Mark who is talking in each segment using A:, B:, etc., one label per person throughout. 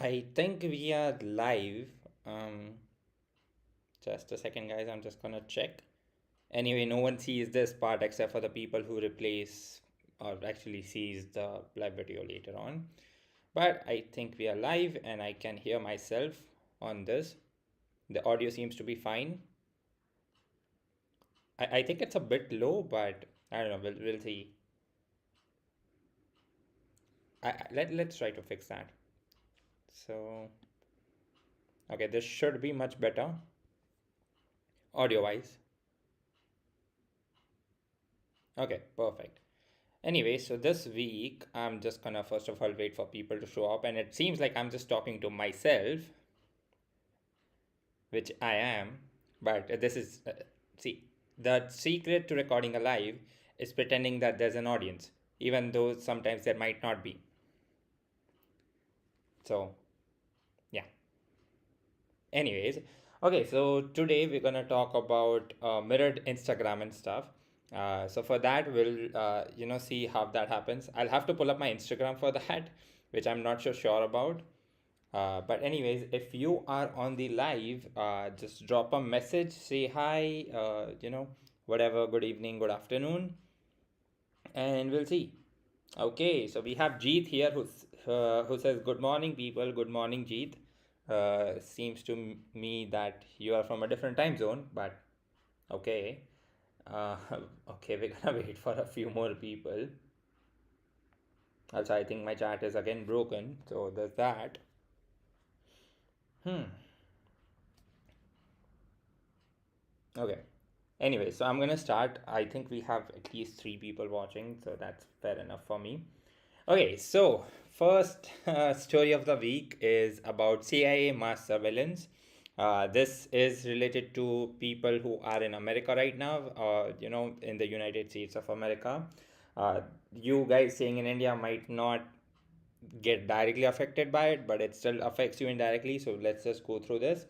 A: I think we are live. Um, just a second, guys. I'm just gonna check. Anyway, no one sees this part except for the people who replace or actually sees the live video later on. But I think we are live and I can hear myself on this. The audio seems to be fine. I think it's a bit low, but I don't know. We'll see. Let's try to fix that. So, okay, this should be much better audio wise. Okay, perfect. Anyway, so this week I'm just gonna first of all wait for people to show up, and it seems like I'm just talking to myself, which I am. But this is, see, the secret to recording a live is pretending that there's an audience, even though sometimes there might not be. So, yeah. Anyways, okay, so today we're gonna talk about mirrored Instagram and stuff. So for that, we'll see how that happens. I'll have to pull up my Instagram for that, which I'm not so sure about. But anyways, if you are on the live, just drop a message, say hi, whatever, good evening, good afternoon, and we'll see. Okay, so we have Jeet here who says, "Good morning, people. Good morning, Jeet." Seems to me that you are from a different time zone, but okay. Uh, okay, we're gonna wait for a few more people. Also, I think my chat is again broken, so there's that. Hmm. Okay. Anyway, so I'm gonna start. I think we have at least three people watching, so that's fair enough for me. Okay, so first story of the week is about CIA mass surveillance. This is related to people who are in America right now, in the United States of America. Uh, you guys staying in India might not get directly affected by it, but it still affects you indirectly. So let's just go through this.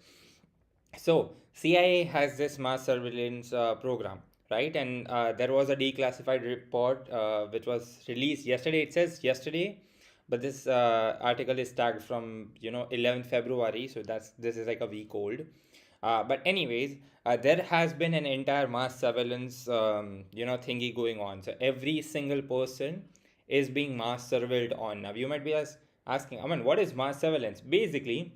A: So CIA has this mass surveillance program, right? And there was a declassified report which was released yesterday. It says yesterday, but this article is tagged from 11th February, so this is like a week old. But anyways, there has been an entire mass surveillance thingy going on. So every single person is being mass surveilled on. Now you might be asking, I mean, what is mass surveillance? Basically,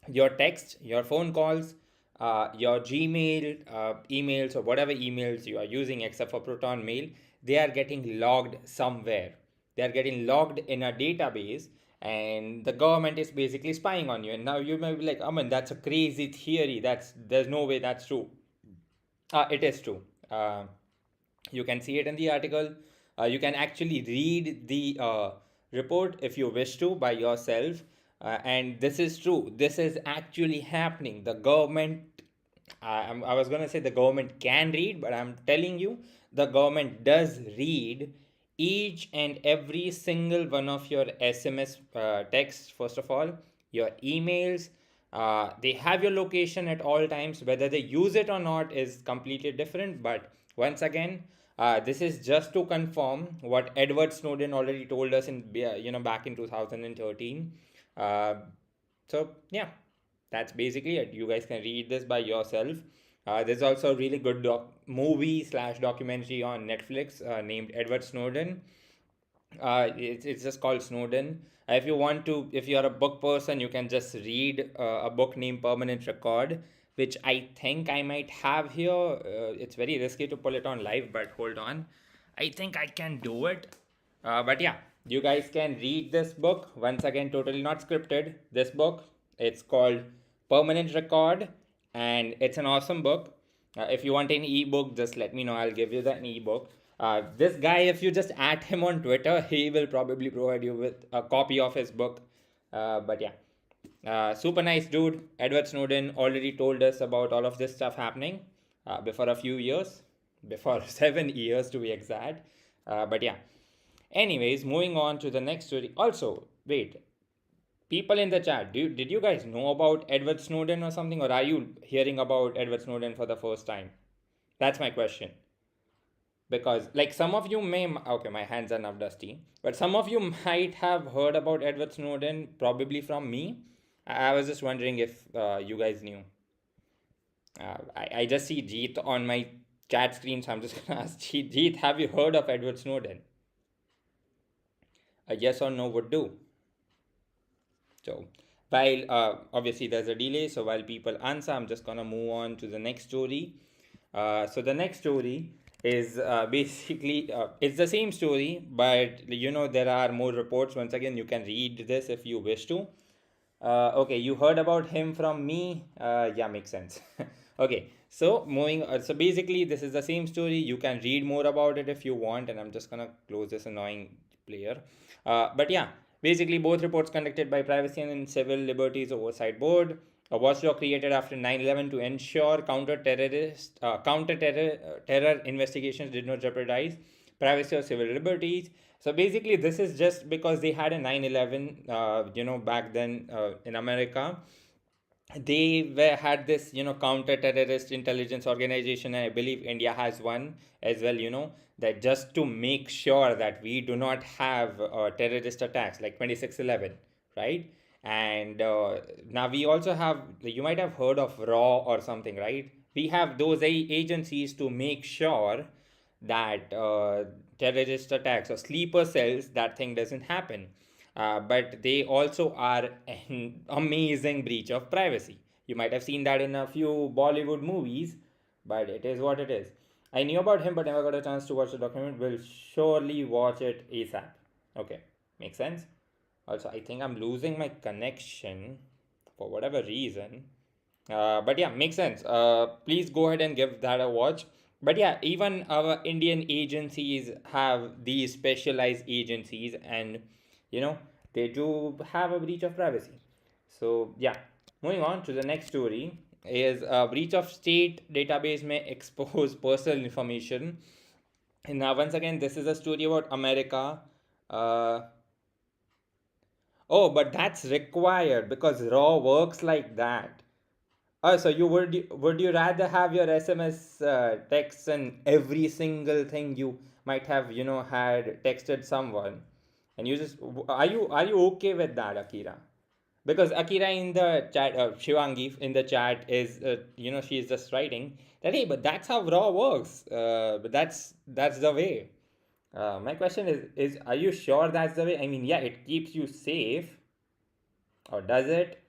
A: your text, your phone calls, your Gmail, emails, or whatever emails you are using, except for Proton Mail, they are getting logged somewhere. They are getting logged in a database, and the government is basically spying on you. And now you may be like, "I mean, that's a crazy theory. There's no way that's true." It is true. You can see it in the article. You can actually read the report if you wish to by yourself. And this is true. This is actually happening. The government, I was going to say the government can read, but I'm telling you, the government does read each and every single one of your SMS texts, first of all, your emails. They have your location at all times. Whether they use it or not is completely different. But once again, this is just to confirm what Edward Snowden already told us in back in 2013. Uh, so yeah, that's basically it. You guys can read this by yourself. There's also a really good movie slash documentary on Netflix named Edward Snowden. It's just called Snowden. If you're a book person, you can just read a book named Permanent Record, which I think I might have here. It's very risky to pull it on live, but hold on. I think I can do it. But yeah, you guys can read this book. Once again, totally not scripted. This book, it's called Permanent Record, and it's an awesome book. If you want an ebook, just let me know. I'll give you the ebook. This guy, if you just add him on Twitter, he will probably provide you with a copy of his book. But yeah, super nice dude. Edward Snowden already told us about all of this stuff happening before a few years, before 7 years to be exact. But yeah, anyways, moving on to the next story. Also, wait, people in the chat, did you guys know about Edward Snowden or something, or are you hearing about Edward Snowden for the first time? That's my question. because like some of you may, okay, my hands are now dusty, but some of you might have heard about Edward Snowden probably from me. I was just wondering if you guys knew. I just see Jeet on my chat screen, so I'm just gonna ask Jeet, Jeet, have you heard of Edward Snowden? A yes or no would do. So while obviously there's a delay, so while people answer, I'm just gonna move on to the next story. So the next story is basically it's the same story, but there are more reports. Once again, you can read this if you wish to. Okay, you heard about him from me. Yeah, makes sense. Okay, so moving. So basically, this is the same story. You can read more about it if you want, and I'm just gonna close this annoying player. But yeah, basically, both reports conducted by Privacy and Civil Liberties Oversight Board, a watchdog created after 9/11 to ensure terror investigations did not jeopardize privacy or civil liberties. So basically, this is just because they had a 9/11, back then in America. They had this, counter-terrorist intelligence organization, and I believe India has one as well, that just to make sure that we do not have terrorist attacks like 26/11, right? And now we also have, you might have heard of RAW or something, right? We have those agencies to make sure that terrorist attacks or sleeper cells, that thing doesn't happen. But they also are an amazing breach of privacy. You might have seen that in a few Bollywood movies, but it is what it is. I knew about him but never got a chance to watch the document. Will surely watch it ASAP. Okay, makes sense. Also, I think I'm losing my connection for whatever reason. But yeah, makes sense. Please go ahead and give that a watch. But yeah, even our Indian agencies have these specialized agencies, and you know they do have a breach of privacy. So yeah, moving on to the next story is a breach of state database may expose personal information. And now once again, this is a story about America. Uh, oh, but that's required because RAW works like that. Oh, so would you rather have your SMS texts and every single thing you might have had texted someone, and you just are you okay with that, Akira? Because Akira in the chat, Shivangi in the chat is she's just writing that, hey, but that's how Raw works. But that's the way. My question is are you sure that's the way? I mean, yeah, it keeps you safe, or does it?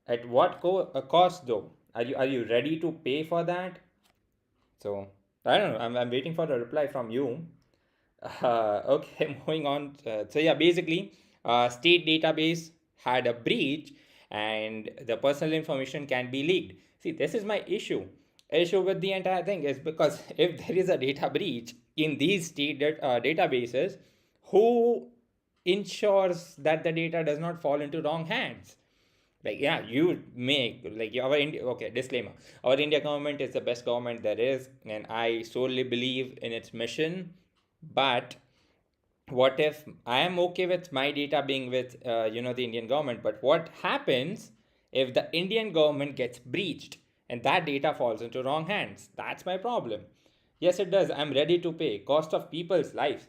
A: At what cost though? Are you ready to pay for that? So I don't know. I'm waiting for a reply from you. Okay, moving on. So yeah, basically, state database had a breach, and the personal information can be leaked. See, this is my issue. Issue with the entire thing is because if there is a data breach in these databases, who ensures that the data does not fall into wrong hands? Like, yeah, you make like our India. Okay, disclaimer: our India government is the best government there is, and I solely believe in its mission. But what if I am okay with my data being with the Indian government, but what happens if the Indian government gets breached and that data falls into wrong hands? That's my problem. Yes, it does. I'm ready to pay cost of people's lives.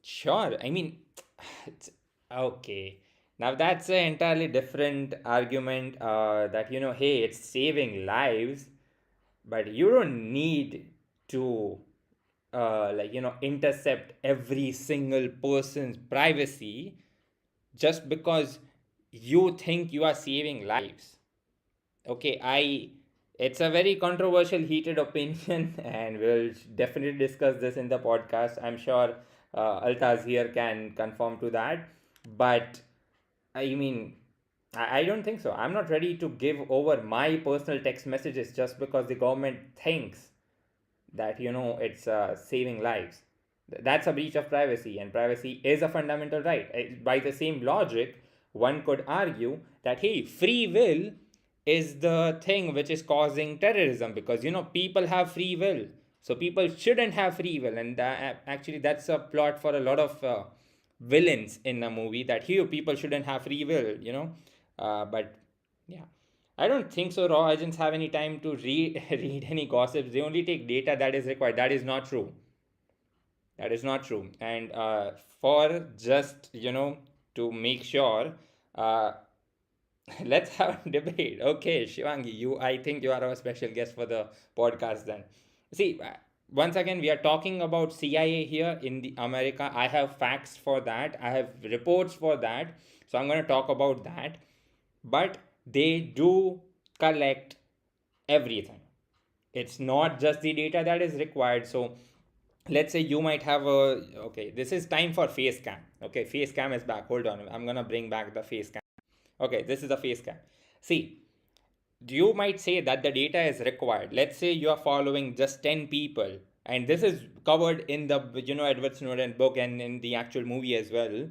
A: Sure, I mean, it's okay. Now that's an entirely different argument. That hey, it's saving lives, but you don't need to intercept every single person's privacy just because you think you are saving lives. Okay, it's a very controversial, heated opinion, and we'll definitely discuss this in the podcast. I'm sure Altaz here can confirm to that. But I mean, I don't think so. I'm not ready to give over my personal text messages just because the government thinks that it's saving lives. That's a breach of privacy, and privacy is a fundamental right. By the same logic, one could argue that hey, free will is the thing which is causing terrorism, because people have free will, so people shouldn't have free will. And actually that's a plot for a lot of villains in a movie, that here people shouldn't have free will, but yeah, I don't think so. Raw agents have any time to read read any gossips. They only take data that is required. That is not true. That is not true. And for just, to make sure, uh, let's have a debate. Okay, Shivangi, I think you are our special guest for the podcast then. See, once again, we are talking about CIA here in the America. I have facts for that. I have reports for that. So I'm going to talk about that. But they do collect everything. It's not just the data that is required. So let's say you might have a, okay, this is time for face cam. Okay, face cam is back. Hold on. I'm going to bring back the face cam. Okay, this is the face cam. See, you might say that the data is required. Let's say you are following just 10 people, and this is covered in the Edward Snowden book and in the actual movie as well.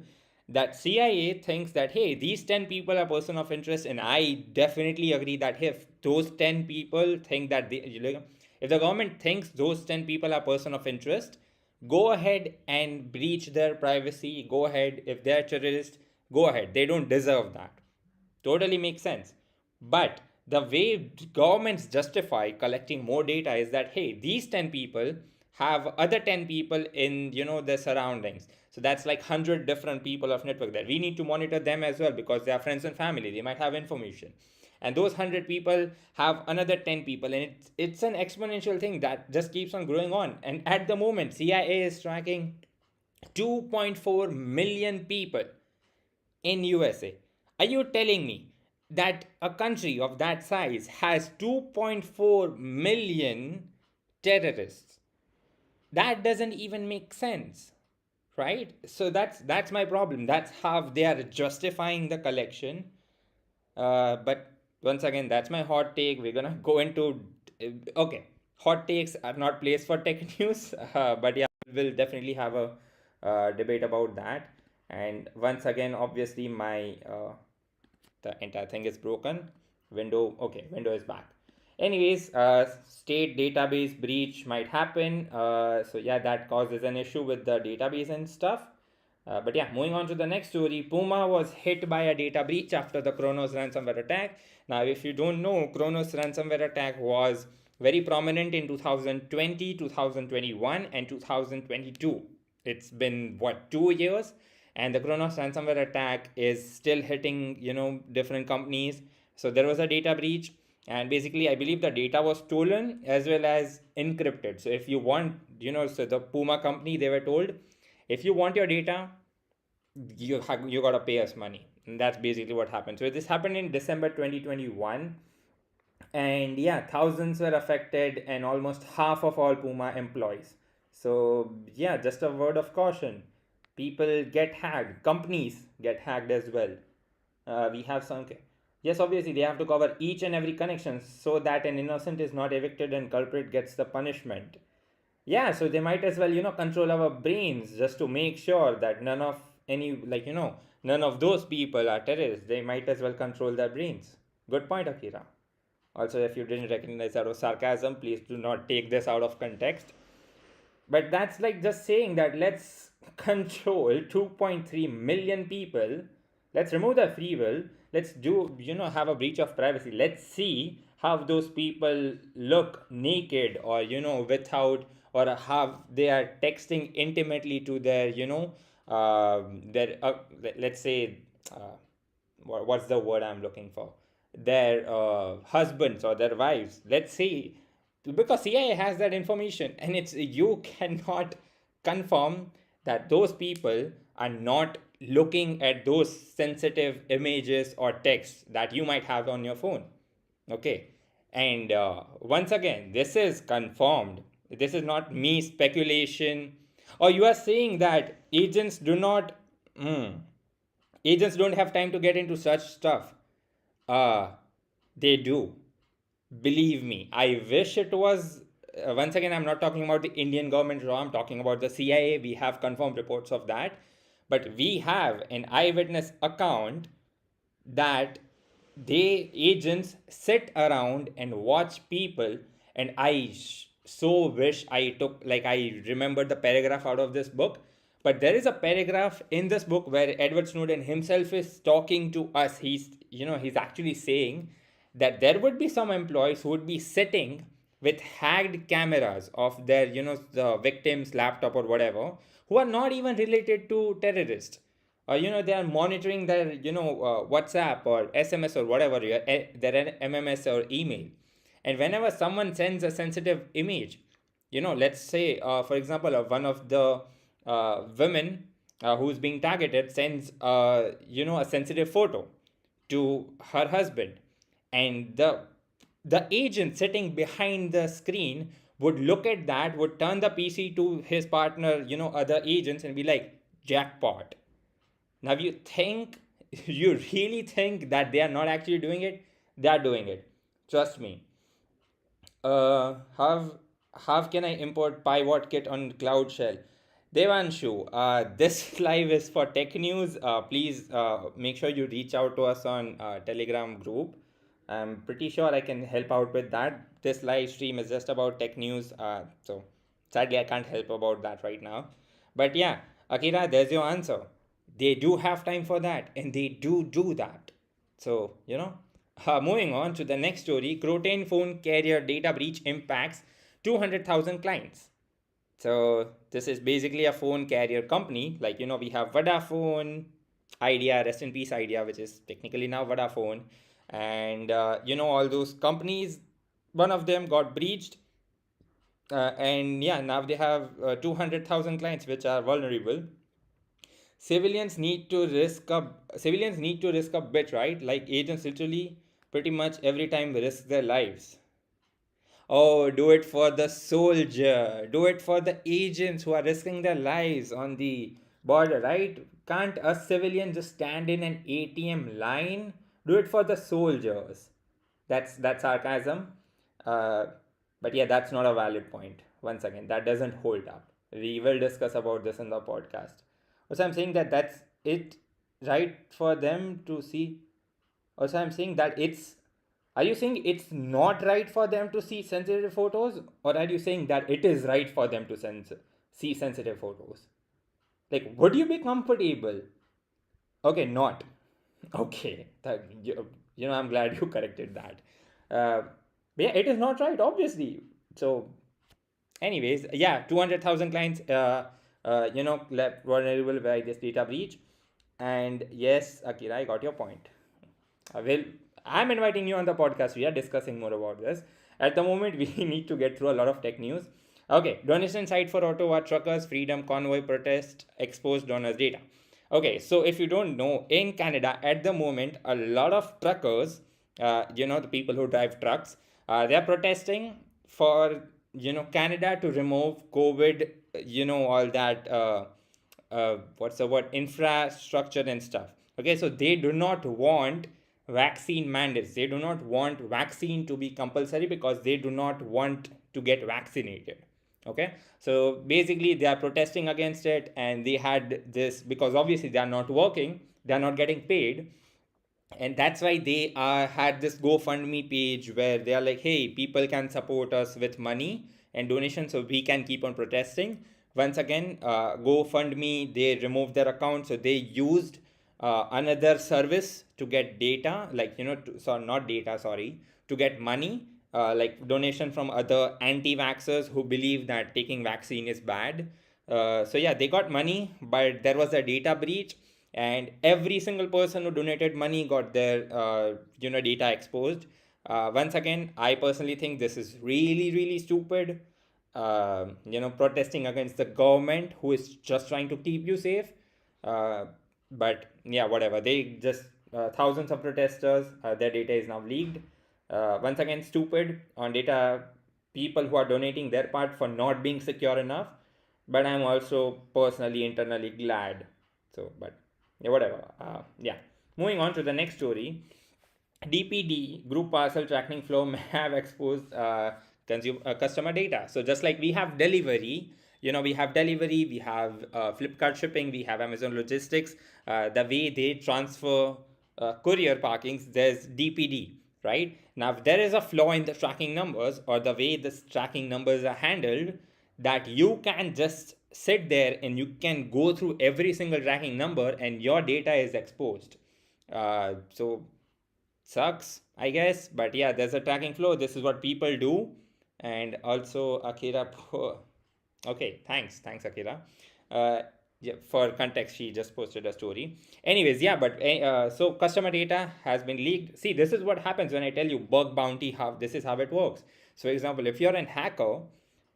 A: That CIA thinks that, hey, these 10 people are person of interest, and I definitely agree that if those 10 people think that if the government thinks those 10 people are person of interest, go ahead and breach their privacy. Go ahead. If they're terrorists, go ahead. They don't deserve that. Totally makes sense. But the way governments justify collecting more data is that, hey, these 10 people have other 10 people in their surroundings. So that's like 100 different people of network there. We need to monitor them as well because they are friends and family. They might have information. And those 100 people have another 10 people, and it's an exponential thing that just keeps on growing on. And at the moment, CIA is tracking 2.4 million people in USA. Are you telling me that a country of that size has 2.4 million terrorists? That doesn't even make sense, right? So that's my problem. That's how they are justifying the collection. But once again, that's my hot take. We're gonna go into okay. Hot takes are not placed for tech news, but yeah, we'll definitely have a debate about that. And once again, obviously, my the entire thing is broken. Window, okay, window is back. Anyways, state database breach might happen. So yeah, that causes an issue with the database and stuff. But yeah, moving on to the next story. Puma was hit by a data breach after the Kronos ransomware attack. Now, if you don't know, Kronos ransomware attack was very prominent in 2020, 2021, and 2022. It's been what, 2 years, and the Kronos ransomware attack is still hitting different companies. So there was a data breach, and basically, I believe the data was stolen as well as encrypted. So if you want, so the Puma company, they were told, if you want your data, you gotta pay us money. And that's basically what happened. So this happened in December 2021, and yeah, thousands were affected and almost half of all Puma employees. So yeah, just a word of caution: people get hacked, companies get hacked as well. We have some. Okay. Yes, obviously they have to cover each and every connection so that an innocent is not evicted and culprit gets the punishment. Yeah, so they might as well, control our brains just to make sure that none of any, none of those people are terrorists. They might as well control their brains. Good point, Akira. Also, if you didn't recognize that was sarcasm, please do not take this out of context. But that's like just saying that let's control 2.3 million people. Let's remove the free will. Let's do, have a breach of privacy. Let's see how those people look naked or, without, or how they are texting intimately to their, their, let's say, uh, what's the word I'm looking for? Their husbands or their wives. Let's see, because CIA has that information, and it's you cannot confirm that those people are not looking at those sensitive images or texts that you might have on your phone. Okay, and once again, this is confirmed. This is not me speculation. Or you are saying that agents do not. Agents don't have time to get into such stuff. Uh, they do. Believe me, I wish it was. Once again, I'm not talking about the Indian government law, I'm talking about the CIA. We have confirmed reports of that. But we have an eyewitness account that they agents sit around and watch people. And so wish I took, like, I remembered the paragraph out of this book. But there is a paragraph in this book where Edward Snowden himself is talking to us. He's actually saying that there would be some employees who would be sitting with hacked cameras of their, the victim's laptop or whatever, who are not even related to terrorists. They are monitoring their, WhatsApp or SMS or whatever, their MMS or email. And whenever someone sends a sensitive image, let's say, for example, one of the women who's being targeted sends, a sensitive photo to her husband, and the agent sitting behind the screen would look at that, would turn the PC to his partner, other agents, and be like, jackpot. Now you think, you really think that they are not actually doing it? They are doing it. Trust me. How can I import pivot kit on Cloud Shell? Devanshu, this live is for tech news. Please make sure you reach out to us on Telegram group. I'm pretty sure I can help out with that. This live stream is just about tech news. So sadly, I can't help about that right now. But yeah, Akira, there's your answer. They do have time for that, and they do that. So, moving on to the next story, Croatian phone carrier data breach impacts 200,000 clients. So this is basically a phone carrier company. Like, we have Vodafone, Idea, rest in peace Idea, which is technically now Vodafone. And, all those companies, one of them got breached. And yeah, now they have 200,000 clients which are vulnerable. Civilians need to risk a bit, right? Like agents literally pretty much every time risk their lives. Oh, do it for the soldier. Do it for the agents who are risking their lives on the border, right? Can't a civilian just stand in an ATM line? Do it for the soldiers. That's sarcasm. Uh, but yeah, that's not a valid point. Once again, that doesn't hold up. We will discuss about this in the podcast. Also, I'm saying that that's it right for them to see. Also, I'm saying that it's. Are you saying it's not right for them to see sensitive photos, or are you saying that it is right for them to see sensitive photos? Like, would you be comfortable? Okay, not. Okay, I'm glad you corrected that. But yeah, it is not right, obviously. So, anyways, yeah, 200,000 clients, left vulnerable by this data breach. And yes, Akira, I got your point. Well, I'm inviting you on the podcast. We are discussing more about this. At the moment, we need to get through a lot of tech news. Okay, donation site for Ottawa truckers, freedom convoy protest, exposed donors data. Okay, so if you don't know, in Canada at the moment, a lot of truckers, the people who drive trucks, they are protesting for, Canada to remove COVID, all that, what's the word, infrastructure and stuff. Okay, so they do not want vaccine mandates. They do not want vaccine to be compulsory because they do not want to get vaccinated. Okay, so basically they are protesting against it, and they had this because obviously they are not working, they are not getting paid, and that's why they had this GoFundMe page where they are like, hey, people can support us with money and donations so we can keep on protesting. Once again, GoFundMe, they removed their account, so they used another service to get data, like, not data, sorry, to get money, like donation from other anti-vaxxers who believe that taking vaccine is bad. So yeah, they got money, but there was a data breach, and every single person who donated money got their data exposed. Once again, I personally think this is really really stupid. Protesting against the government who is just trying to keep you safe. But yeah, whatever, they just thousands of protesters, their data is now leaked. Once again, stupid on data, people who are donating their part for not being secure enough. But I'm also personally internally glad. So but yeah, whatever. Yeah, moving on to the next story. DPD, group parcel tracking flow, may have exposed customer data. So just like we have delivery, we have Flipkart shipping, we have Amazon logistics. The way they transfer courier parkings, there's DPD, right? Now, if there is a flaw in the tracking numbers or the way the tracking numbers are handled, that you can just sit there and you can go through every single tracking number and your data is exposed. So sucks, I guess, but yeah, there's a tracking flow. This is what people do, And also Akira okay, thanks Akira. Yeah, for context, she just posted a story. Anyways, yeah, but so customer data has been leaked. See, this is what happens when I tell you bug bounty, how this is how it works. So for example, if you're an hacker,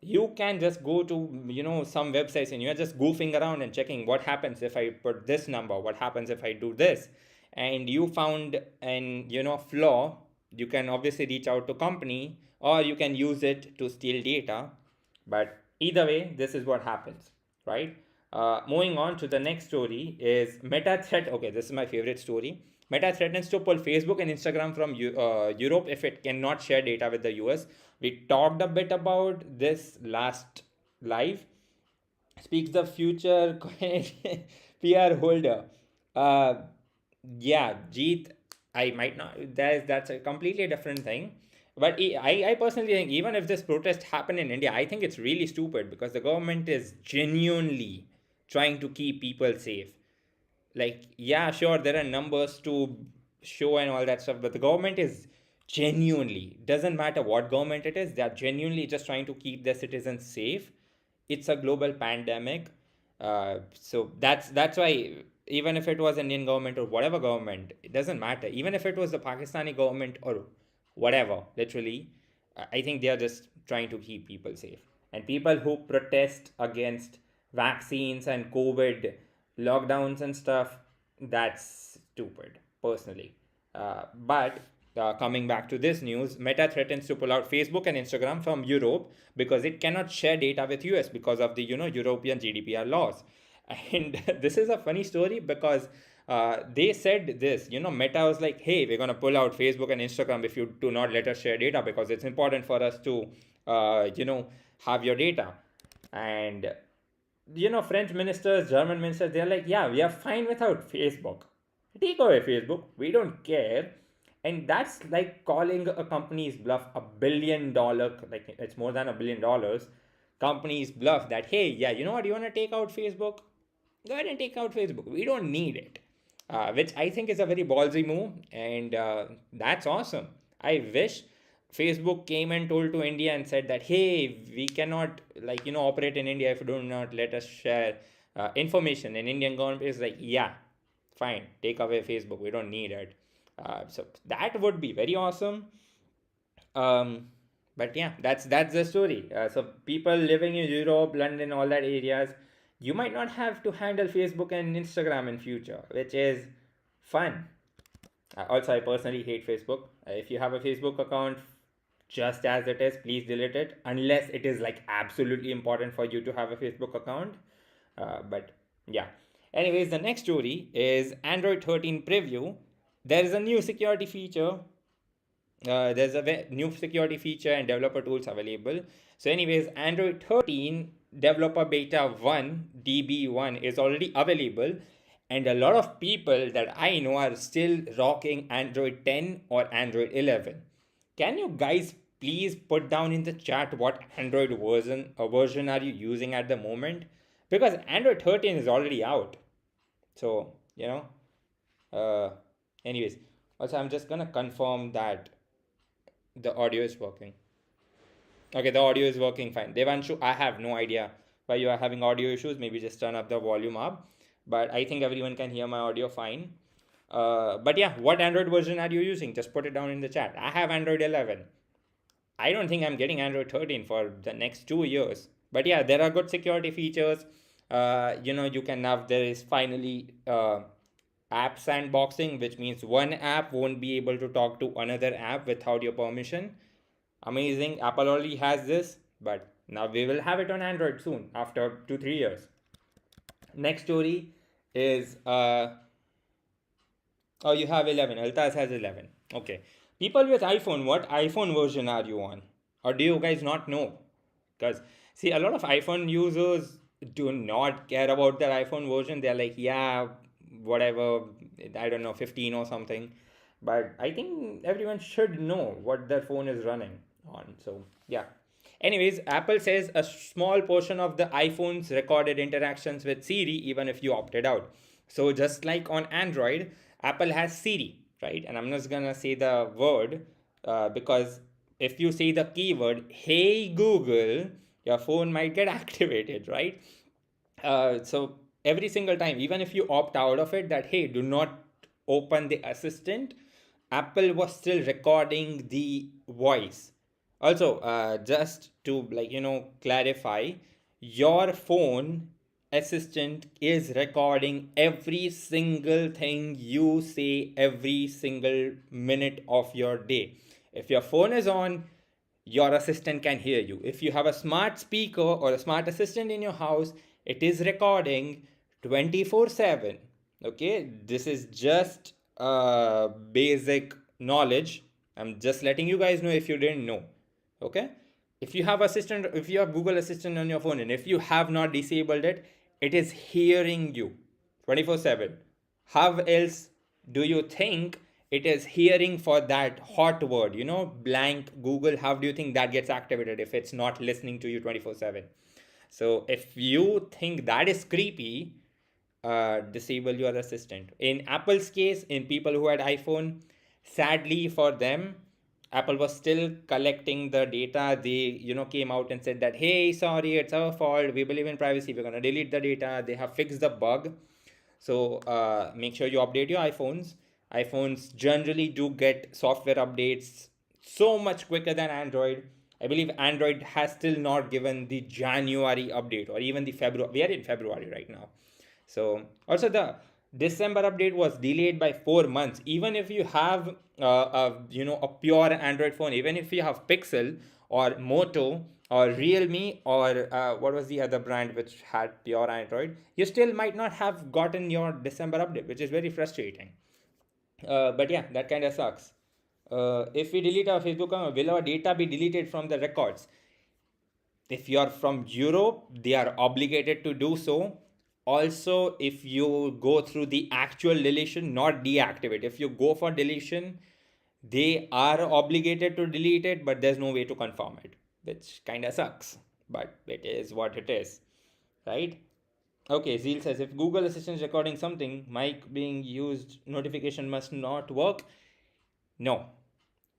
A: you can just go to some websites and you're just goofing around and checking what happens if I put this number, what happens if I do this, and you found an flaw. You can obviously reach out to company, or you can use it to steal data. But either way, this is what happens, right? Moving on to the next story is Meta threat. Okay, this is my favorite story. Meta threatens to pull Facebook and Instagram from Europe if it cannot share data with the US. We talked a bit about this last live. Speaks the future PR holder. Uh, yeah, Jeet, I might not. That's a completely different thing. But I personally think even if this protest happened in India, I think it's really stupid because the government is genuinely trying to keep people safe. Like, yeah, sure, there are numbers to show and all that stuff, but the government is genuinely, doesn't matter what government it is, they're genuinely just trying to keep their citizens safe. It's a global pandemic. So that's why even if it was Indian government or whatever government, it doesn't matter. Even if it was the Pakistani government or whatever, literally, I think they are just trying to keep people safe. And people who protest against vaccines and COVID lockdowns and stuff, that's stupid, personally. But coming back to this news, Meta threatens to pull out Facebook and Instagram from Europe because it cannot share data with US because of the European GDPR laws. And this is a funny story because they said this. Meta was like, hey, we're going to pull out Facebook and Instagram if you do not let us share data because it's important for us to have your data. And French ministers, German ministers, they're like, yeah, we are fine without Facebook. Take away Facebook. We don't care. And that's like calling a company's bluff $1 billion, like it's more than $1 billion. Company's bluff that, hey, yeah, you know what, you want to take out Facebook? Go ahead and take out Facebook. We don't need it. Which I think is a very ballsy move, and that's awesome. I wish Facebook came and told to India and said that, hey, we cannot operate in India if you do not let us share information. And Indian government is like, yeah, fine, take away Facebook. We don't need it. So that would be very awesome. Um, but yeah, that's the story. So people living in Europe, London, all that areas, you might not have to handle Facebook and Instagram in future, which is fun. Also, I personally hate Facebook. If you have a Facebook account, just as it is, please delete it unless it is like absolutely important for you to have a Facebook account. But yeah. Anyways, the next story is Android 13 preview. There is a new security feature. There's a new security feature and developer tools available. So, anyways, Android 13 developer beta 1 DB1 is already available, and a lot of people that I know are still rocking Android 10 or Android 11. Can you guys please put down in the chat what Android version are you using at the moment? Because Android 13 is already out. So, uh, anyways, also I'm just gonna confirm that the audio is working. Okay, the audio is working fine. Devanshu, I have no idea why you are having audio issues. Maybe just turn up the volume up. But I think everyone can hear my audio fine. But yeah, what Android version are you using? Just put it down in the chat. I have Android 11. I don't think I'm getting Android 13 for the next 2 years. But yeah, there are good security features. You can have, there is finally app sandboxing, which means one app won't be able to talk to another app without your permission. Amazing. Apple already has this, but now we will have it on Android soon after 2 3 years. Next story is oh, you have 11. Altaz has 11. Okay. People with iPhone, what iPhone version are you on? Or do you guys not know? Because, see, a lot of iPhone users do not care about their iPhone version. They're like, yeah, whatever, I don't know, 15 or something. But I think everyone should know what their phone is running on. So, yeah. Anyways, Apple says a small portion of the iPhone's recorded interactions with Siri, even if you opted out. So, just like on Android, Apple has Siri, right? And I'm just gonna say the word because if you say the keyword, hey Google, your phone might get activated, right? So every single time, even if you opt out of it, that hey, do not open the assistant, Apple was still recording the voice. Also, just to clarify, your phone assistant is recording every single thing you say every single minute of your day. If your phone is on, your assistant can hear you. If you have a smart speaker or a smart assistant in your house, it is recording 24/7. Okay, this is just basic knowledge. I'm just letting you guys know if you didn't know. Okay, if you have assistant, if you have Google Assistant on your phone, and if you have not disabled it, it is hearing you 24/7. How else do you think it is hearing for that hot word, blank Google? How do you think that gets activated if it's not listening to you 24/7? So if you think that is creepy, disable your assistant. In Apple's case, in people who had iPhone, sadly for them, Apple was still collecting the data. They, came out and said that, hey, sorry, it's our fault. We believe in privacy. We're going to delete the data. They have fixed the bug. So make sure you update your iPhones. iPhones generally do get software updates so much quicker than Android. I believe Android has still not given the January update or even the February. We are in February right now. So also the December update was delayed by 4 months. Even if you have a pure Android phone, even if you have Pixel or Moto or Realme or what was the other brand which had pure Android, you still might not have gotten your December update, which is very frustrating. But yeah, that kind of sucks. If we delete our Facebook account, will our data be deleted from the records? If you're from Europe, they are obligated to do so. Also, if you go through the actual deletion, not deactivate. If you go for deletion, they are obligated to delete it, but there's no way to confirm it, which kind of sucks. But it is what it is, right? Okay, Zeal says if Google Assistant is recording something, mic being used, notification must not work. No,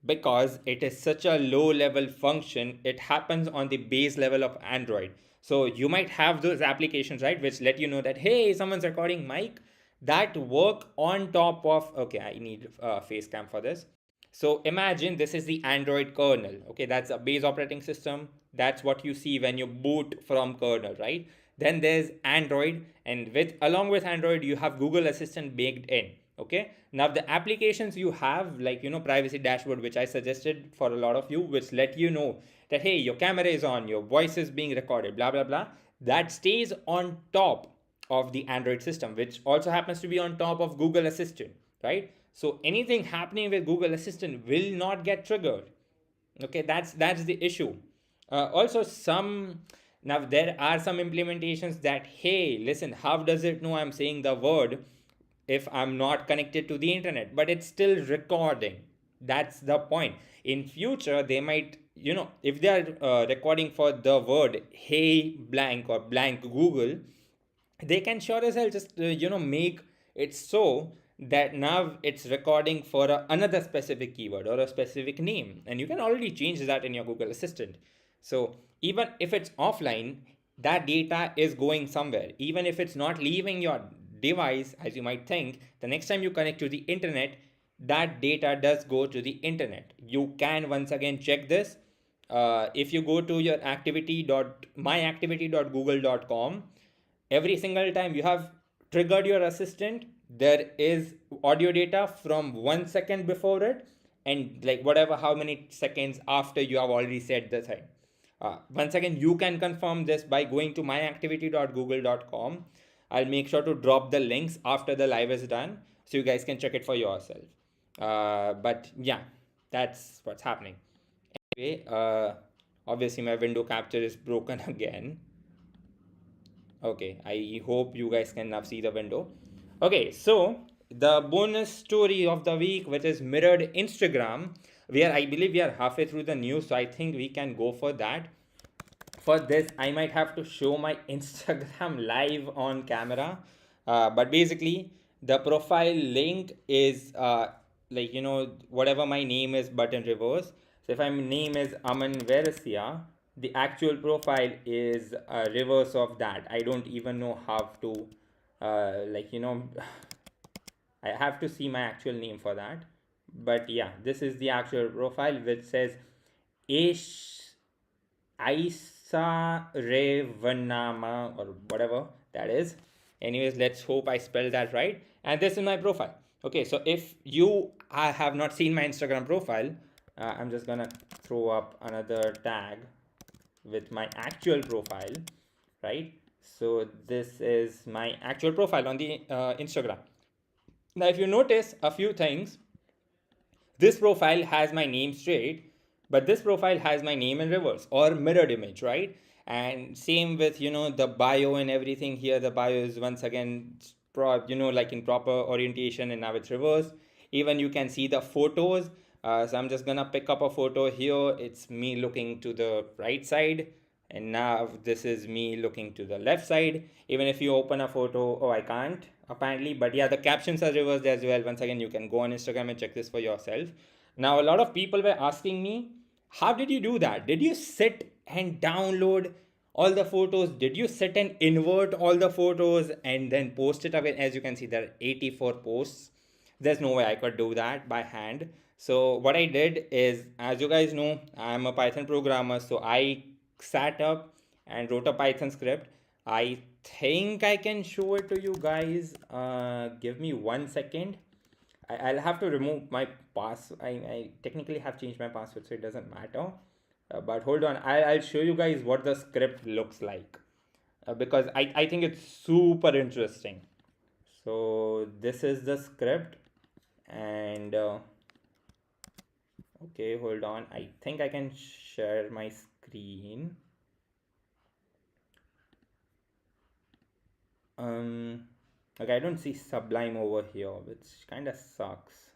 A: because it is such a low level function. It happens on the base level of Android. So you might have those applications, right, which let you know that hey, someone's recording mic, that work on top of, okay, I need a face cam for this. So imagine this is the Android kernel. Okay, that's a base operating system. That's what you see when you boot from kernel, right? Then there's Android, and with along with Android, you have Google Assistant baked in. Okay, now the applications you have, like privacy dashboard, which I suggested for a lot of you, which let you know that hey, your camera is on, your voice is being recorded, blah blah blah. That stays on top of the Android system, which also happens to be on top of Google Assistant, right? So anything happening with Google Assistant will not get triggered. Okay, that's the issue. Also, some now there are some implementations that hey, listen, how does it know I'm saying the word if I'm not connected to the internet? But it's still recording. That's the point. In future, they might, if they are recording for the word hey blank or blank Google, they can sure as hell just make it so that now it's recording for another specific keyword or a specific name, and you can already change that in your Google Assistant. So even if it's offline, that data is going somewhere. Even if it's not leaving your device, as you might think, the next time you connect to the internet, that data does go to the internet. You can once again check this. If you go to your myactivity.google.com, every single time you have triggered your assistant, there is audio data from 1 second before it, and like whatever how many seconds after you have already said the thing. Once again, you can confirm this by going to myactivity.google.com. I'll make sure to drop the links after the live is done so you guys can check it for yourself. But yeah, that's what's happening. Anyway, obviously my window capture is broken again. Okay, I hope you guys can now see the window. Okay, so the bonus story of the week, which is mirrored Instagram, where I believe we are halfway through the news, so I think we can go for that. For this, I might have to show my Instagram live on camera, but basically, the profile link is whatever my name is, but in reverse. So if my name is Aman Veresia, the actual profile is a reverse of that. I don't even know how to, like, I have to see my actual name for that. But yeah, this is the actual profile which says Ish Aisa Revanama or whatever that is. Anyways, let's hope I spelled that right. And this is my profile. Okay, so if you have not seen my Instagram profile, I'm just gonna throw up another tag with my actual profile, right? So this is my actual profile on the Instagram. Now, if you notice a few things, this profile has my name straight, but this profile has my name in reverse or mirrored image, right? And same with, the bio and everything here. The bio is once again, like in proper orientation, and now it's reverse. Even you can see the photos. So I'm just gonna pick up a photo here. It's me looking to the right side, and now this is me looking to the left side. Even if you open a photo, oh, I can't apparently, but yeah, the captions are reversed as well. Once again, you can go on Instagram and check this for yourself. Now, a lot of people were asking me, how did you do that? Did you sit and download all the photos? Did you sit and invert all the photos and then post it again? As you can see, there are 84 posts. There's no way I could do that by hand. So what I did is, as you guys know, I'm a Python programmer. So I sat up and wrote a Python script. I think I can show it to you guys. Give me 1 second. I'll have to remove my pass. I technically have changed my password, so it doesn't matter. But hold on, I'll show you guys what the script looks like, because I think it's super interesting. So this is the script, and okay, hold on. I think I can share my screen. Okay, I don't see Sublime over here, which kind of sucks.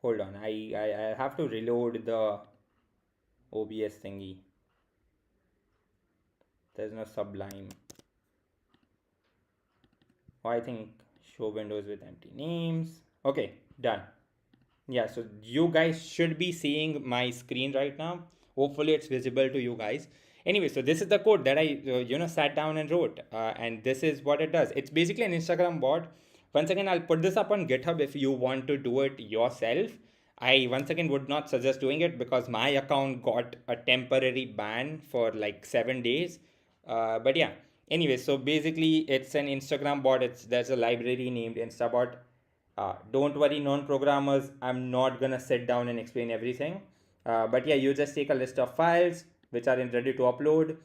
A: Hold on, I have to reload the OBS thingy. There's no Sublime. Oh, I think show windows with empty names. Okay, done. Yeah, so you guys should be seeing my screen right now. Hopefully it's visible to you guys. Anyway, so this is the code that I sat down and wrote, and this is what it does. It's basically an Instagram bot. Once again, I'll put this up on GitHub if you want to do it yourself. I once again would not suggest doing it because my account got a temporary ban for like 7 days. But yeah, anyway, so basically it's an Instagram bot. There's a library named Instabot. Don't worry, non-programmers, I'm not gonna sit down and explain everything. But yeah, you just take a list of files which are ready to upload.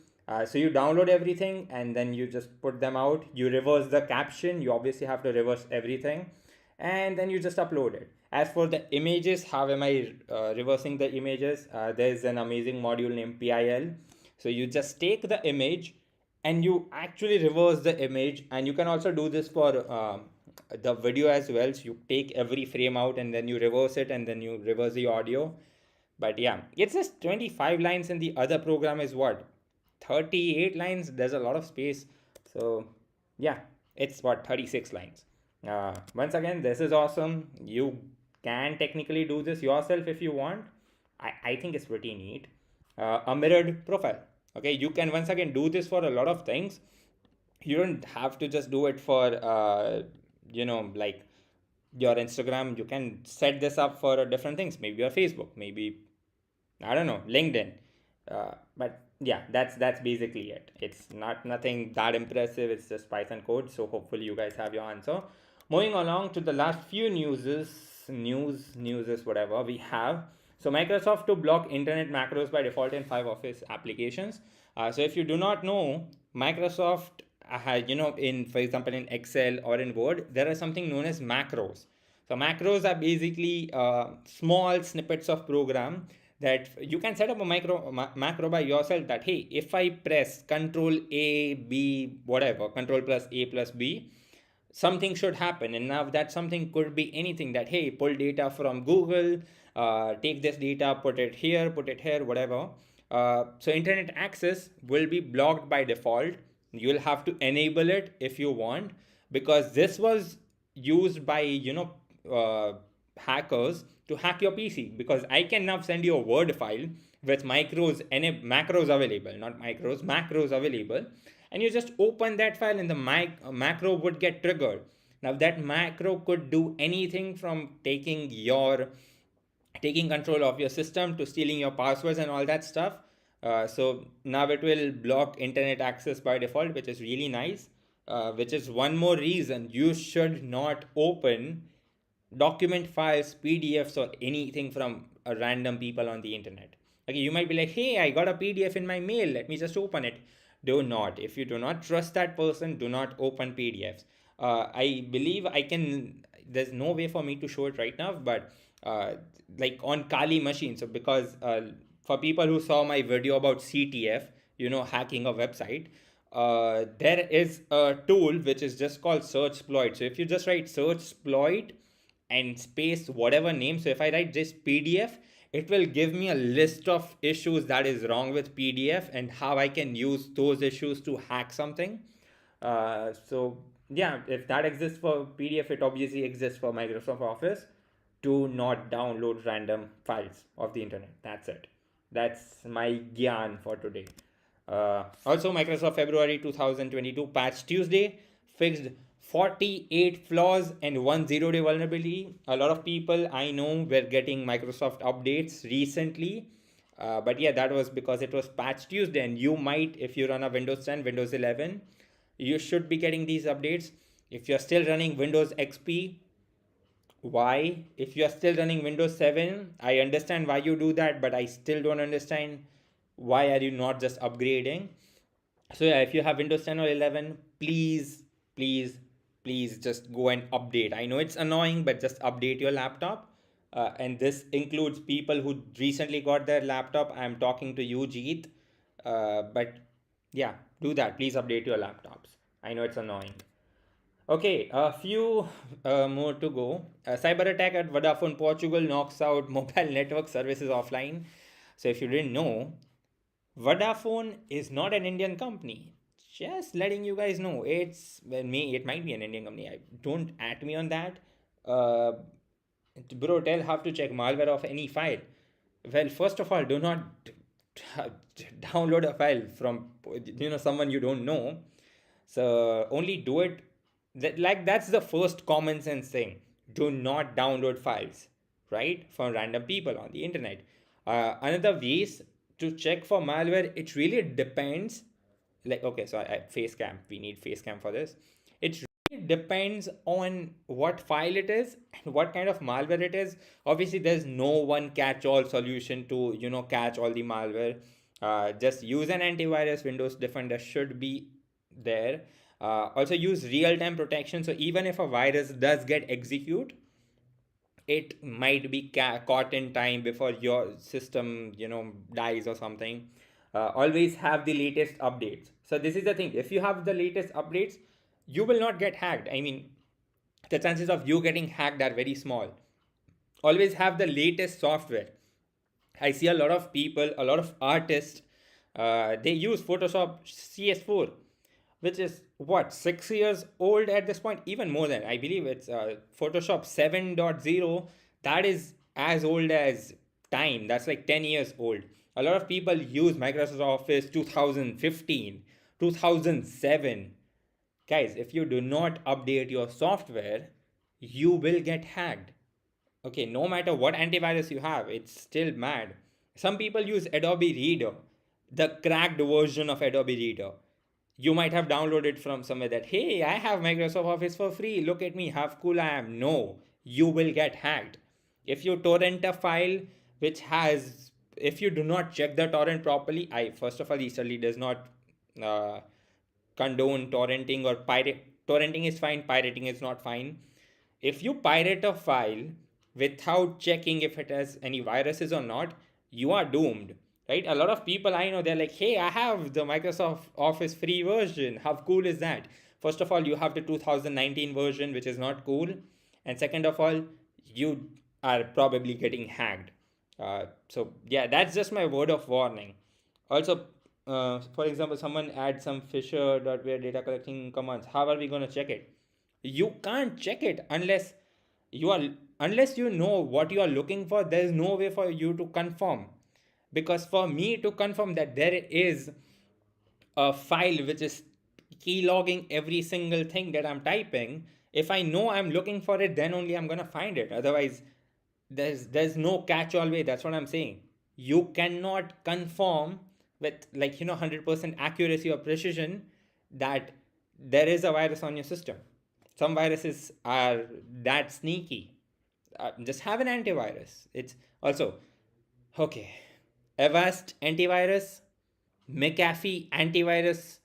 A: So you download everything and then you just put them out. You reverse the caption. You obviously have to reverse everything, and then you just upload it. As for the images, how am I reversing the images? There's an amazing module named PIL. So you just take the image and you actually reverse the image, and you can also do this for the video as well. So you take every frame out and then you reverse it and then you reverse the audio. But yeah, it's just 25 lines, and the other program is what, 38 lines. There's a lot of space. So yeah, it's what, 36 lines. Once again, this is awesome. You can technically do this yourself if you want. I think it's pretty neat. A mirrored profile. Okay, you can once again do this for a lot of things. You don't have to just do it for like your Instagram. You can set this up for different things. Maybe your Facebook, maybe, I don't know, LinkedIn. But yeah, that's basically it. It's not nothing that impressive. It's just Python code. So hopefully you guys have your answer. Moving along to the last few news, whatever we have. So Microsoft to block internet macros by default in 5 Office applications. So if you do not know, Microsoft in, for example, in Excel or in Word, there is something known as macros. So macros are basically small snippets of program that you can set up a macro by yourself, that hey, if I press control A B whatever, control plus A plus B, something should happen. And now that something could be anything, that hey, pull data from Google, take this data, put it here, whatever. So internet access will be blocked by default. You'll have to enable it if you want, because this was used by hackers to hack your PC, because I can now send you a Word file with micros and macros available, not micros, macros available, and you just open that file and the macro would get triggered. Now that macro could do anything from taking control of your system to stealing your passwords and all that stuff. So now it will block internet access by default, which is really nice. Which is one more reason you should not open document files, PDFs, or anything from a random people on the internet. Okay, you might be like, hey, I got a PDF in my mail, let me just open it. Do not. If you do not trust that person, do not open PDFs. I believe I can, there's no way for me to show it right now, but like on Kali machine. So because for people who saw my video about CTF, hacking a website, there is a tool which is just called searchploit. So if you just write searchploit and space whatever name, so if I write just PDF, it will give me a list of issues that is wrong with PDF and how I can use those issues to hack something. So yeah, if that exists for PDF, it obviously exists for Microsoft Office. Do not download random files of the internet. That's it. That's my gyan for today. Also, Microsoft February 2022 patch Tuesday fixed 48 flaws and one zero-day vulnerability. A lot of people I know were getting Microsoft updates recently. But yeah, that was because it was patch Tuesday, and you might, if you run a Windows 10, Windows 11, you should be getting these updates. If you're still running Windows XP, why? If you're still running Windows 7, I understand why you do that, but I still don't understand why are you not just upgrading. So yeah, if you have Windows 10 or 11, please just go and update. I know it's annoying, but just update your laptop. And this includes people who recently got their laptop. I'm talking to you, Jeet. But yeah, do that. Please update your laptops. I know it's annoying. Okay, a few more to go. A cyber attack at Vodafone Portugal knocks out mobile network services offline. So if you didn't know, Vodafone is not an Indian company. Just letting you guys know, it might be an Indian company. Don't at me on that. Uh, Bro, tell how to check malware of any file. Well, first of all, do not download a file from someone you don't know. So only do it that's the first common sense thing. Do not download files, right, from random people on the internet. Another ways to check for malware, it really depends. Like, okay, so face cam, we need face cam for this. It really depends on what file it is and what kind of malware it is. Obviously there's no one catch all solution to catch all the malware. Just use an antivirus. Windows Defender should be there. Also use real-time protection, so even if a virus does get execute, it might be caught in time before your system dies or something. Always have the latest updates. So this is the thing, if you have the latest updates, you will not get hacked. I mean, the chances of you getting hacked are very small. Always have the latest software. I see a lot of people, a lot of artists, they use Photoshop CS4, which is what, 6 years old at this point, even more than, I believe it's Photoshop 7.0. That is as old as time. That's like 10 years old. A lot of people use Microsoft Office 2015, 2007. Guys, if you do not update your software, you will get hacked. Okay, no matter what antivirus you have, it's still mad. Some people use Adobe Reader, the cracked version of Adobe Reader. You might have downloaded from somewhere that, hey, I have Microsoft Office for free, look at me, how cool I am. No, you will get hacked. If you torrent a file which has, if you do not check the torrent properly, first of all, Estudely does not condone torrenting or pirate. Torrenting is fine, pirating is not fine. If you pirate a file without checking if it has any viruses or not, you are doomed, right? A lot of people I know, they're like, hey, I have the Microsoft Office free version. How cool is that? First of all, you have the 2019 version, which is not cool. And second of all, you are probably getting hacked. So yeah, that's just my word of warning. Also, for example, someone adds some Fisher.ware data collecting commands. How are we going to check it? You can't check it unless you are unless you know what you are looking for, there is no way for you to confirm. Because for me to confirm that there is a file which is keylogging every single thing that I'm typing, if I know I'm looking for it, then only I'm gonna find it. Otherwise, there's no catch-all way. That's what I'm saying. You cannot confirm with, like, 100% accuracy or precision that there is a virus on your system. Some viruses are that sneaky. Just have an antivirus. It's also okay. Avast antivirus, McAfee antivirus,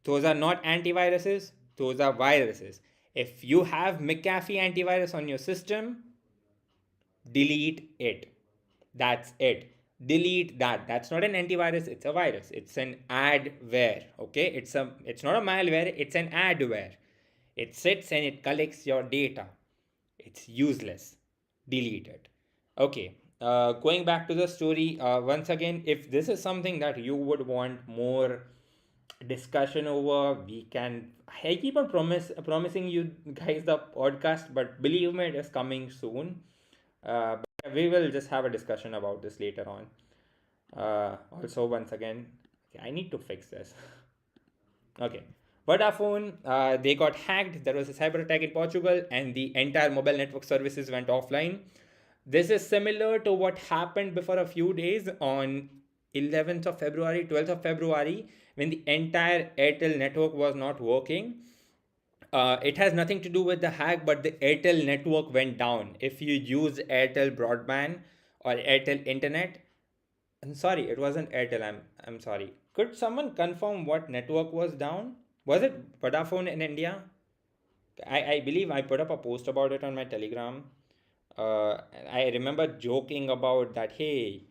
A: those are not antiviruses, those are viruses. If you have McAfee antivirus on your system, delete it. That's it. Delete that. That's not an antivirus, it's a virus. It's an adware. Okay? It's not a malware, it's an adware. It sits and it collects your data. It's useless. Delete it. Okay. Going back to the story, once again, if this is something that you would want more discussion over, we can. I keep on promising you guys the podcast, but believe me, it is coming soon. But we will just have a discussion about this later on. Also, once again, okay, I need to fix this. Okay. Vodafone, they got hacked. There was a cyber attack in Portugal, and the entire mobile network services went offline. This is similar to what happened before a few days on 11th of February, 12th of February, when the entire Airtel network was not working. It has nothing to do with the hack, but the Airtel network went down. If you use Airtel broadband or Airtel internet, I'm sorry, it wasn't Airtel. I'm sorry. Could someone confirm what network was down? Was it Vodafone in India? I believe I put up a post about it on my Telegram. I remember joking about that. Hey,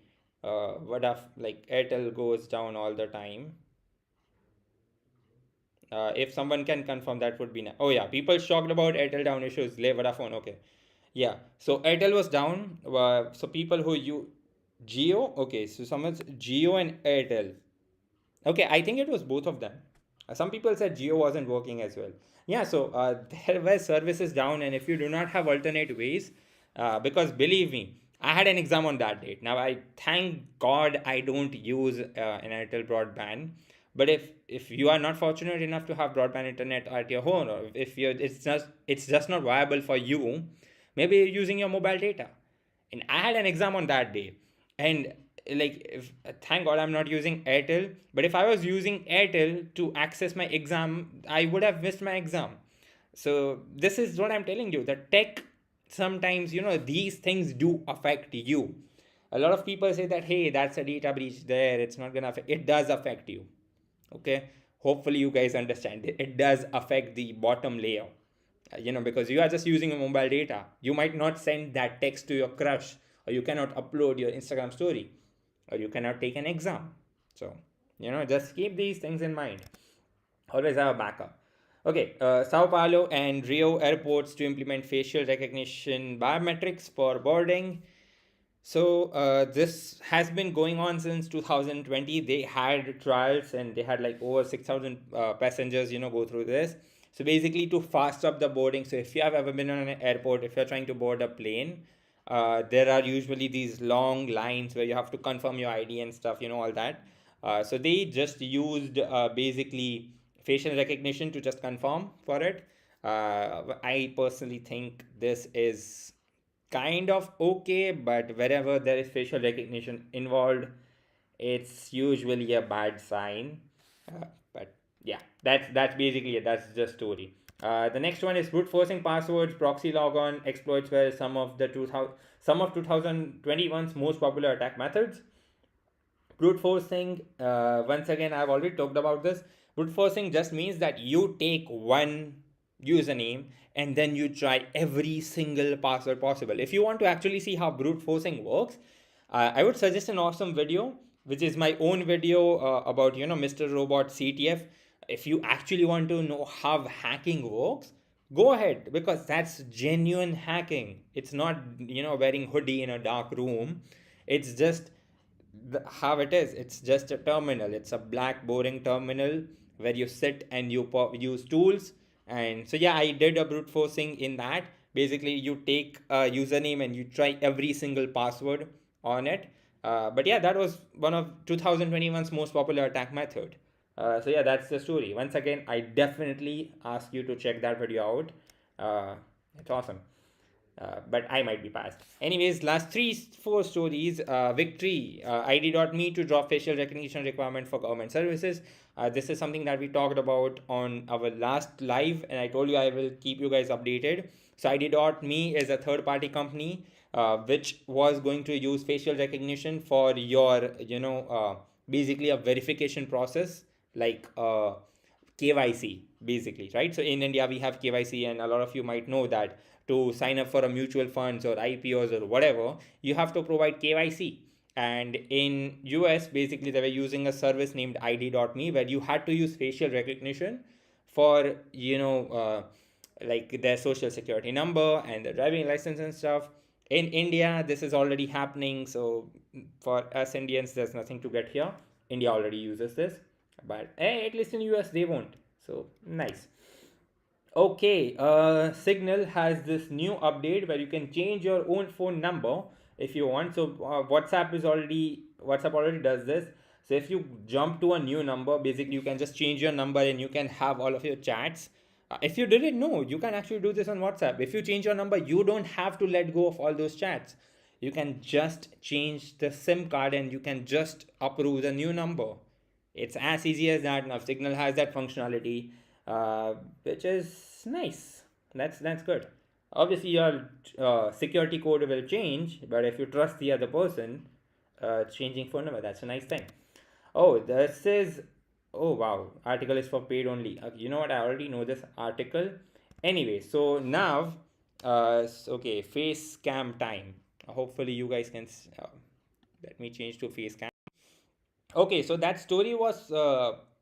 A: like Airtel goes down all the time. If someone can confirm, that would be nice. Oh yeah, people shocked about Airtel down issues. Lay Vodafone. Okay, yeah. So Airtel was down. So people who you Geo. Okay, so someone's Geo and Airtel. Okay, I think it was both of them. Some people said Geo wasn't working as well. Yeah, so there were services down, and if you do not have alternate ways, because believe me, I had an exam on that date. Now I thank God I don't use an Airtel broadband. But if you are not fortunate enough to have broadband internet at your home, or if you're it's just not viable for you, maybe you're using your mobile data. And I had an exam on that day, and like, if thank God I'm not using Airtel, but if I was using Airtel to access my exam, I would have missed my exam. So this is what I'm telling you, the tech, sometimes these things do affect you. A lot of people say that, hey, that's a data breach there, it's not gonna affect. It does affect you. Okay, hopefully you guys understand it does affect the bottom layer. Because you are just using a mobile data, you might not send that text to your crush, or you cannot upload your Instagram story, or you cannot take an exam. So just keep these things in mind. Always have a backup. Okay, Sao Paulo and Rio airports to implement facial recognition biometrics for boarding. So this has been going on since 2020. They had trials, and they had like over 6,000 passengers, go through this. So basically to fast up the boarding. So if you have ever been on an airport, if you're trying to board a plane, there are usually these long lines where you have to confirm your ID and stuff, all that. So they just used basically facial recognition to just confirm for it. I personally think this is kind of okay, but wherever there is facial recognition involved, it's usually a bad sign. But yeah, that's basically it. That's just story. The next one is brute forcing passwords, proxy logon exploits were some of 2021's most popular attack methods. Brute forcing, once again, I've already talked about this. Brute forcing just means that you take one username and then you try every single password possible. If you want to actually see how brute forcing works, I would suggest an awesome video, which is my own video about Mr. Robot CTF. If you actually want to know how hacking works, go ahead, because that's genuine hacking. It's not wearing hoodie in a dark room. It's just how it is. It's just a terminal. It's a black boring terminal where you sit and you use tools. And so yeah, I did a brute forcing in that. Basically, you take a username and you try every single password on it. But yeah, that was one of 2021's most popular attack method. So yeah, that's the story. Once again, I definitely ask you to check that video out. It's awesome. But I might be past. Anyways, last three, four stories. Victory. ID.me to drop facial recognition requirement for government services. This is something that we talked about on our last live, and I told you I will keep you guys updated. So ID.me is a third-party company which was going to use facial recognition for your, basically a verification process like KYC basically, right? So in India we have KYC, and a lot of you might know that to sign up for a mutual funds or IPOs or whatever, you have to provide KYC. And in US, basically they were using a service named ID.me where you had to use facial recognition for like their social security number and the driving license and stuff. In India, this is already happening. So for us Indians, there's nothing to get here. India already uses this, but at least in US they won't. So nice. Okay, Signal has this new update where you can change your own phone number if you want. So WhatsApp already does this. So if you jump to a new number, basically you can just change your number and you can have all of your chats. If you didn't know, you can actually do this on WhatsApp. If you change your number, you don't have to let go of all those chats. You can just change the SIM card and you can just approve the new number. It's as easy as that. Now Signal has that functionality, which is nice. That's good. Obviously, your security code will change, but if you trust the other person, changing phone number, that's a nice thing. Oh, this is, oh wow, article is for paid only. You know what? I already know this article. Anyway, so now, okay, face cam time. Hopefully, you guys can. Let me change to face cam. Okay, so that story was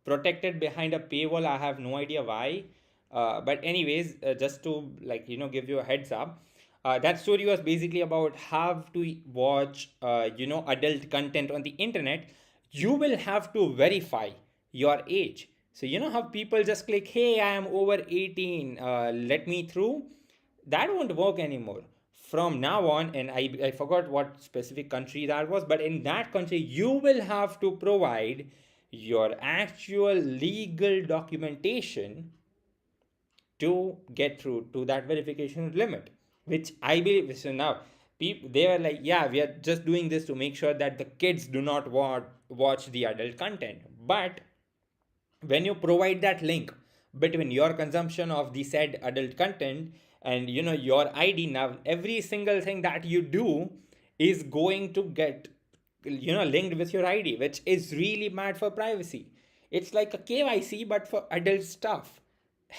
A: protected behind a paywall. I have no idea why. But anyways, just to give you a heads up, that story was basically about how to watch adult content on the internet. You will have to verify your age. So you know how people just click, "Hey, I am over 18. Let me through." That won't work anymore from now on. And I forgot what specific country that was, but in that country you will have to provide your actual legal documentation to get through to that verification limit, which I believe. So now people, they are like, yeah, we are just doing this to make sure that the kids do not watch the adult content. But when you provide that link between your consumption of the said adult content and your ID, now every single thing that you do is going to get linked with your ID, which is really bad for privacy. It's like a KYC but for adult stuff.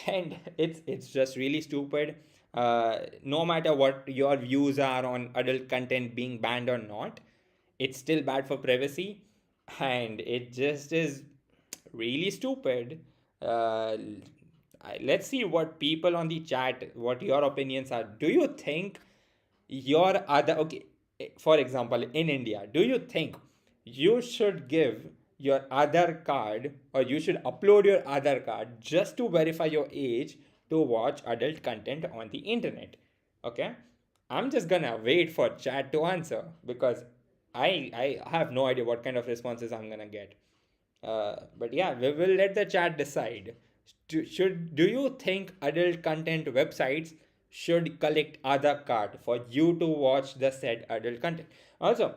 A: And it's just really stupid. No matter what your views are on adult content being banned or not, it's still bad for privacy, and it just is really stupid. uh, let's see what people on the chat, what your opinions are. Do you think your other, okay, for example, in India, do you think you should give your other card, or you should upload your other card just to verify your age to watch adult content on the internet? Okay, I'm just gonna wait for chat to answer, because I have no idea what kind of responses I'm gonna get. But yeah, we will let the chat decide. Do you think adult content websites should collect Aadhaar card for you to watch the said adult content? Also,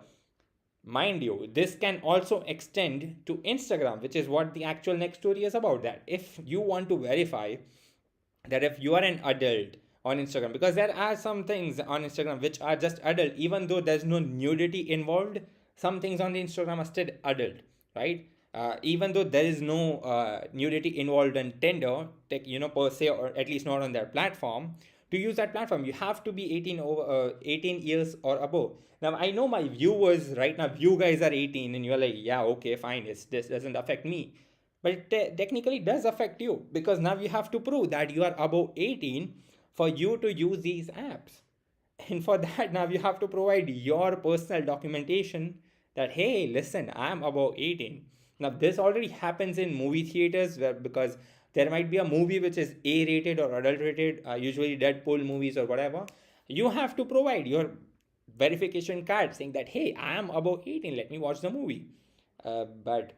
A: mind you, this can also extend to Instagram, which is what the actual next story is about. That if you want to verify that if you are an adult on Instagram, because there are some things on Instagram which are just adult, even though there's no nudity involved, some things on the Instagram are still adult, right? Even though there is no nudity involved in Tinder, per se, or at least not on their platform. To use that platform, you have to be 18 years or above. Now, I know my viewers right now, you guys are 18, and you're like, yeah, okay, fine, this doesn't affect me. But it technically does affect you, because now you have to prove that you are above 18 for you to use these apps. And for that, now you have to provide your personal documentation that, hey, listen, I'm above 18. Now, this already happens in movie theaters, where, because there might be a movie which is A rated or adult rated, usually Deadpool movies or whatever. You have to provide your verification card saying that, hey, I am above 18, let me watch the movie. But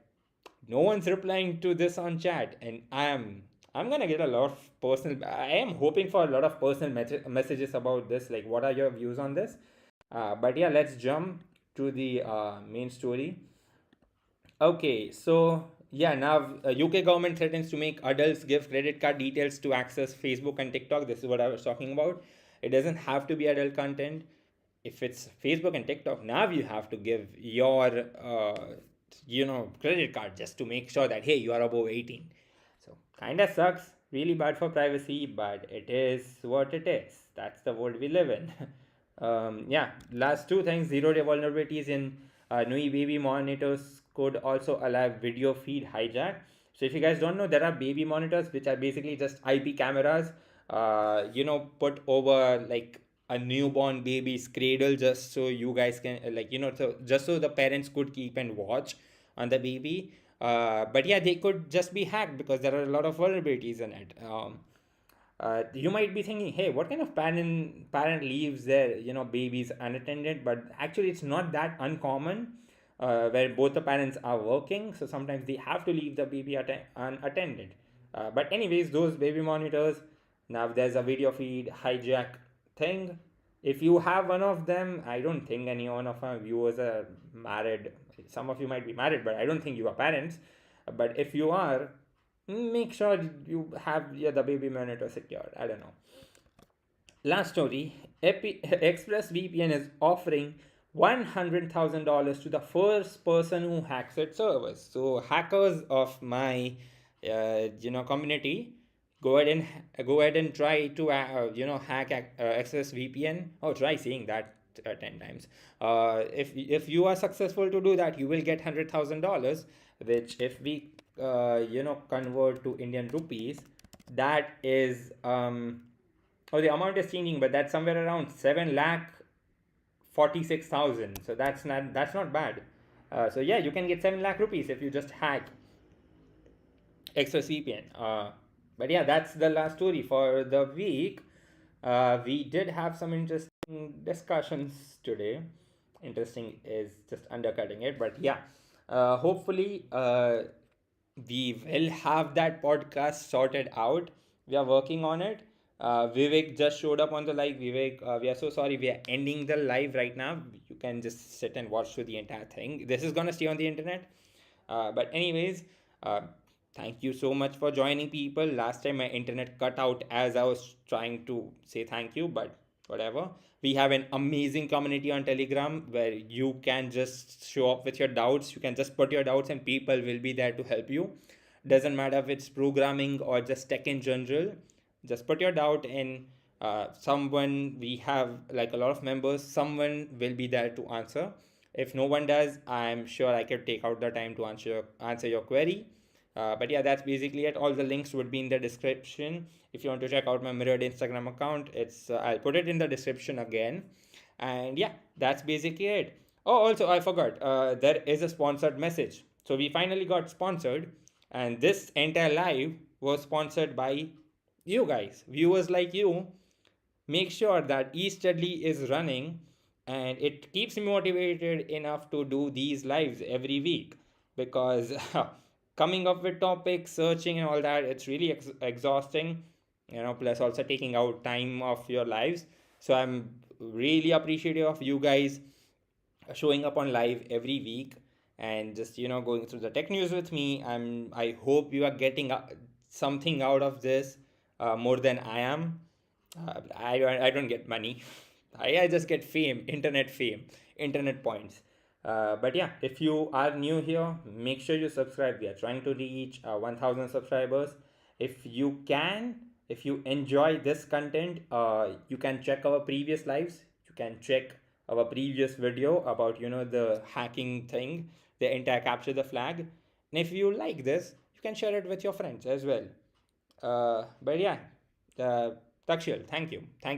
A: no one's replying to this on chat, and I'm gonna get a lot of personal. I am hoping for a lot of personal messages about this. Like, what are your views on this? But yeah, let's jump to the main story. Okay, so yeah, now UK government threatens to make adults give credit card details to access Facebook and TikTok. This is what I was talking about. It doesn't have to be adult content. If it's Facebook and TikTok, now you have to give your credit card just to make sure that, hey, you are above 18. So kind of sucks, really bad for privacy, but it is what it is. That's the world we live in. Yeah, last two things: zero-day vulnerabilities in Nui baby monitors could also allow video feed hijack. So if you guys don't know, there are baby monitors which are basically just IP cameras, put over like a newborn baby's cradle, just so you guys can so just so the parents could keep and watch on the baby. But yeah, they could just be hacked because there are a lot of vulnerabilities in it. You might be thinking, hey, what kind of parent leaves their babies unattended? But actually, it's not that uncommon, where both the parents are working, so sometimes they have to leave the baby unattended. But anyways, those baby monitors, now there's a video feed hijack thing. If you have one of them, I don't think any one of our viewers are married. Some of you might be married, but I don't think you are parents. But if you are, make sure you have the baby monitor secured. I don't know. Last story: ExpressVPN is offering $100,000 to the first person who hacks its servers. So hackers of my community, go ahead and try to hack ExpressVPN. Oh, try saying that 10 times. If you are successful to do that, you will get $100,000, which if we convert to Indian rupees, that is oh, the amount is changing, but that's somewhere around 7,46,000. So that's not bad. So yeah, you can get 7 lakh rupees if you just hack ExpressVPN. But yeah, that's the last story for the week. We did have some interesting discussions today. Interesting is just undercutting it, but yeah, hopefully we will have that podcast sorted out. We are working on it. Vivek just showed up on the live. Vivek, we are so sorry. We are ending the live right now. You can just sit and watch through the entire thing. This is gonna stay on the internet. But anyways, uh, thank you so much for joining, people. Last time my internet cut out as I was trying to say thank you, but whatever. We have an amazing community on Telegram where you can just show up with your doubts. You can just put your doubts and people will be there to help you. Doesn't matter if it's programming or just tech in general. Just put your doubt in. Someone, we have like a lot of members, someone will be there to answer. If no one does, I'm sure I could take out the time to answer your query. But yeah, that's basically it. All the links would be in the description. If you want to check out my mirrored Instagram account, it's I'll put it in the description again. And yeah, that's basically it. Oh, also I forgot. There is a sponsored message. So we finally got sponsored, and this entire live was sponsored by you guys, viewers like you. Make sure that Estudely is running, and it keeps me motivated enough to do these lives every week, because coming up with topics, searching and all that, it's really exhausting, plus also taking out time of your lives. So I'm really appreciative of you guys showing up on live every week and just going through the tech news with me. I hope you are getting something out of this, more than I am. I don't get money. I just get fame, internet points. But yeah, if you are new here, make sure you subscribe. We are trying to reach 1,000 subscribers. If you enjoy this content, you can check our previous lives. You can check our previous video about the hacking thing, the entire capture the flag. And if you like this, you can share it with your friends as well. But yeah, uh, Takshil, thank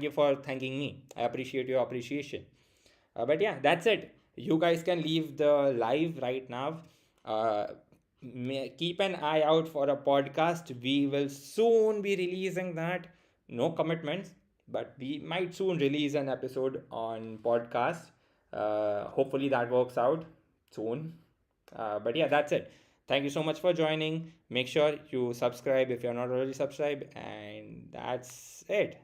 A: you for thanking me. I appreciate your appreciation. But yeah, that's it. You guys can leave the live right now. keep an eye out for a podcast. We will soon be releasing that. No commitments, but we might soon release an episode on podcast. Hopefully that works out soon. But yeah, that's it. Thank you so much for joining. Make sure you subscribe if you're not already subscribed, and that's it.